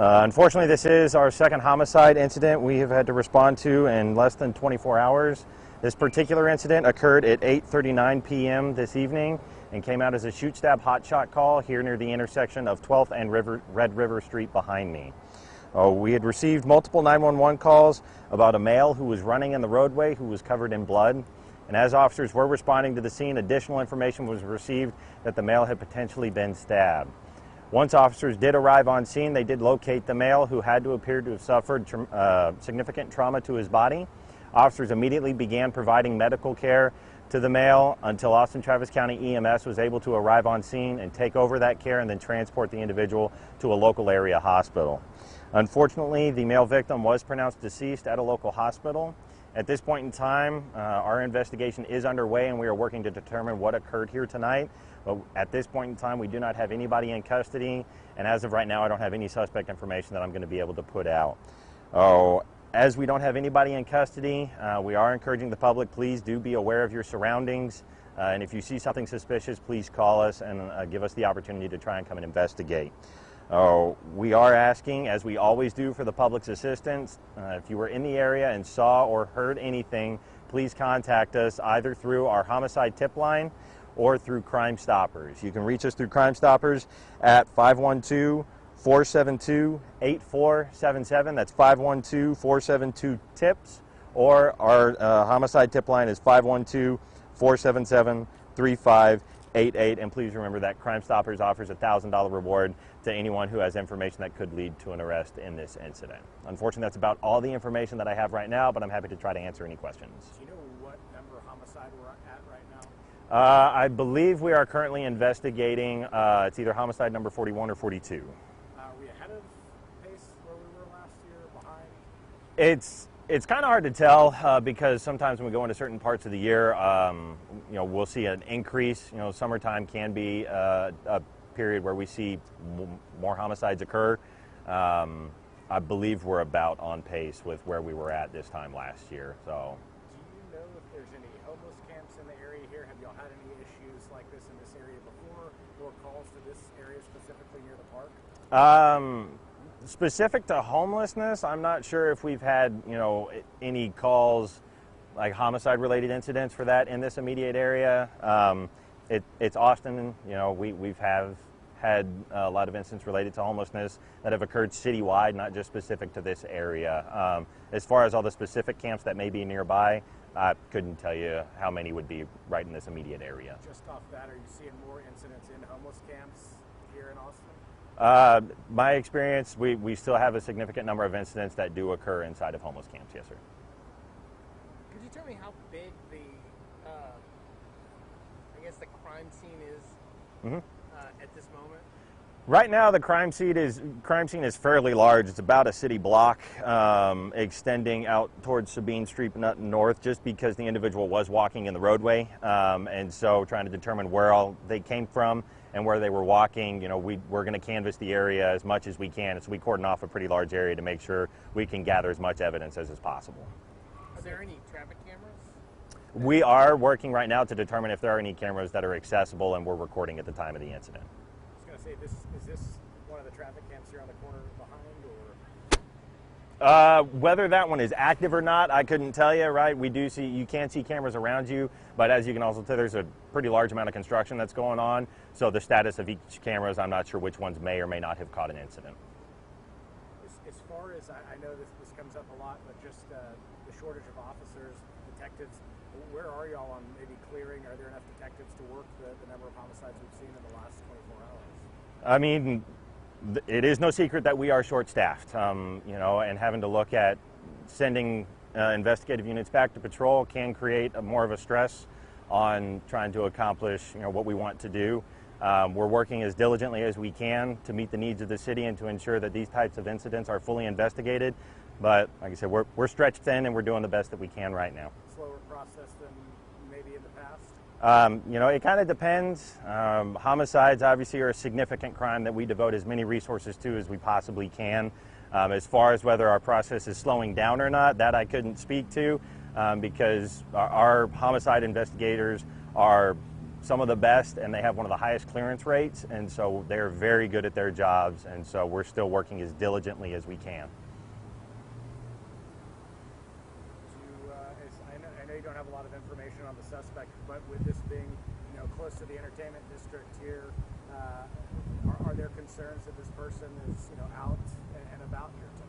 Unfortunately, this is our second homicide incident we have had to respond to in less than 24 hours. This particular incident occurred at 8:39 p.m. this evening and came out as a shoot-stab hotshot call here near the intersection of 12th and Red River Street behind me. We had received multiple 911 calls about a male who was running in the roadway who was covered in blood. And as officers were responding to the scene, additional information was received that the male had potentially been stabbed. Once officers did arrive on scene, they did locate the male, who had to appear to have suffered significant trauma to his body. Officers immediately began providing medical care to the male until Austin Travis County EMS was able to arrive on scene and take over that care and then transport the individual to a local area hospital. Unfortunately, the male victim was pronounced deceased at a local hospital. At this point in time, our investigation is underway and we are working to determine what occurred here tonight. But at this point in time, we do not have anybody in custody, and as of right now, I don't have any suspect information that I'm going to be able to put out. As we don't have anybody in custody, we are encouraging the public, please do be aware of your surroundings, and if you see something suspicious, please call us and give us the opportunity to try and come and investigate. We are asking, as we always do, for the public's assistance. If you were in the area and saw or heard anything, please contact us either through our homicide tip line or through Crime Stoppers. You can reach us through Crime Stoppers at 512-472-8477. That's 512-472-TIPS. Or our homicide tip line is 512-477-3588. And please remember that Crime Stoppers offers a $1,000 reward to anyone who has information that could lead to an arrest in this incident. Unfortunately, that's about all the information that I have right now, but I'm happy to try to answer any questions. Do you know what number homicide we're at right now? I believe we are currently investigating, it's either homicide number 41 or 42. Are we ahead of pace where we were last year, behind? It's kind of hard to tell because sometimes when we go into certain parts of the year, we'll see an increase. Summertime can be a period where we see more homicides occur. I believe we're about on pace with where we were at this time last year. So. Do you know if there's any homeless camps in the area here? Have y'all had any issues like this in this area before, or calls to this area specifically near the park? Specific to homelessness, I'm not sure if we've had, any calls like homicide-related incidents for that in this immediate area. It's Austin, we've had a lot of incidents related to homelessness that have occurred citywide, not just specific to this area. As far as all the specific camps that may be nearby, I couldn't tell you how many would be right in this immediate area. Just off that, are you seeing more incidents in homeless camps here in Austin? My experience, we still have a significant number of incidents that do occur inside of homeless camps, yes, sir. Could you tell me how big the crime scene is at this moment? Right now, the crime scene is fairly large. It's about a city block, extending out towards Sabine Street north, just because the individual was walking in the roadway, and so trying to determine where all they came from and where they were walking. We're going to canvass the area as much as we can, so we cordon off a pretty large area to make sure we can gather as much evidence as is possible. Are there any traffic cameras? We are working right now to determine if there are any cameras that are accessible, and we're recording at the time of the incident. I was going to say, is this one of the traffic cams here on the corner behind, or? Whether that one is active or not, I couldn't tell you, right? You can see cameras around you, but as you can also tell, there's a pretty large amount of construction that's going on, so the status of each camera, I'm not sure which ones may or may not have caught an incident. As far as, I know this comes up a lot, but just the shortage of officers, detectives, where are y'all on maybe clearing? Are there enough detectives to work the number of homicides we've seen in the last 24 hours? I mean, it is no secret that we are short-staffed, and having to look at sending investigative units back to patrol can create more of a stress on trying to accomplish, what we want to do. We're working as diligently as we can to meet the needs of the city and to ensure that these types of incidents are fully investigated. But like I said, we're stretched thin and we're doing the best that we can right now. Slower process than maybe in the past? It kind of depends. Homicides obviously are a significant crime that we devote as many resources to as we possibly can. As far as whether our process is slowing down or not, that I couldn't speak to because our homicide investigators are some of the best, and they have one of the highest clearance rates, and so they're very good at their jobs, and so we're still working as diligently as we can. I know you don't have a lot of information on the suspect, but with this being, close to the entertainment district here, are there concerns that this person is, out and about here tonight?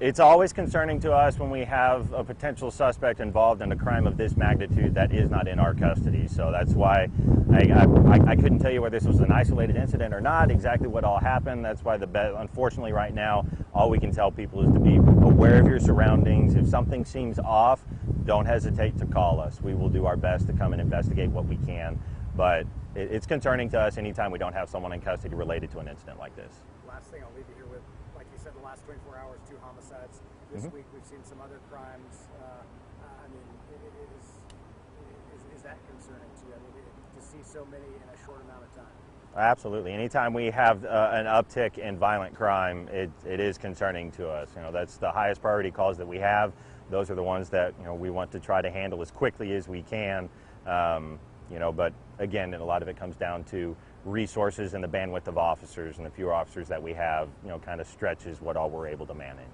It's always concerning to us when we have a potential suspect involved in a crime of this magnitude that is not in our custody. So that's why I couldn't tell you whether this was an isolated incident or not, exactly what all happened. That's why unfortunately right now, all we can tell people is to be aware of your surroundings. If something seems off, don't hesitate to call us. We will do our best to come and investigate what we can. But it's concerning to us anytime we don't have someone in custody related to an incident like this. Last thing I'll leave you here with, like you said, the last 24 hours, 2 homicides. This week we've seen some other crimes. Is that concerning to you? To see so many in a short amount of time? Absolutely. Anytime we have an uptick in violent crime, it is concerning to us. That's the highest priority calls that we have. Those are the ones that we want to try to handle as quickly as we can. But again, a lot of it comes down to resources and the bandwidth of officers, and the fewer officers that we have, kind of stretches what all we're able to manage.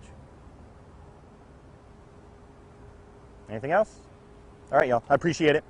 Anything else? All right, y'all. I appreciate it.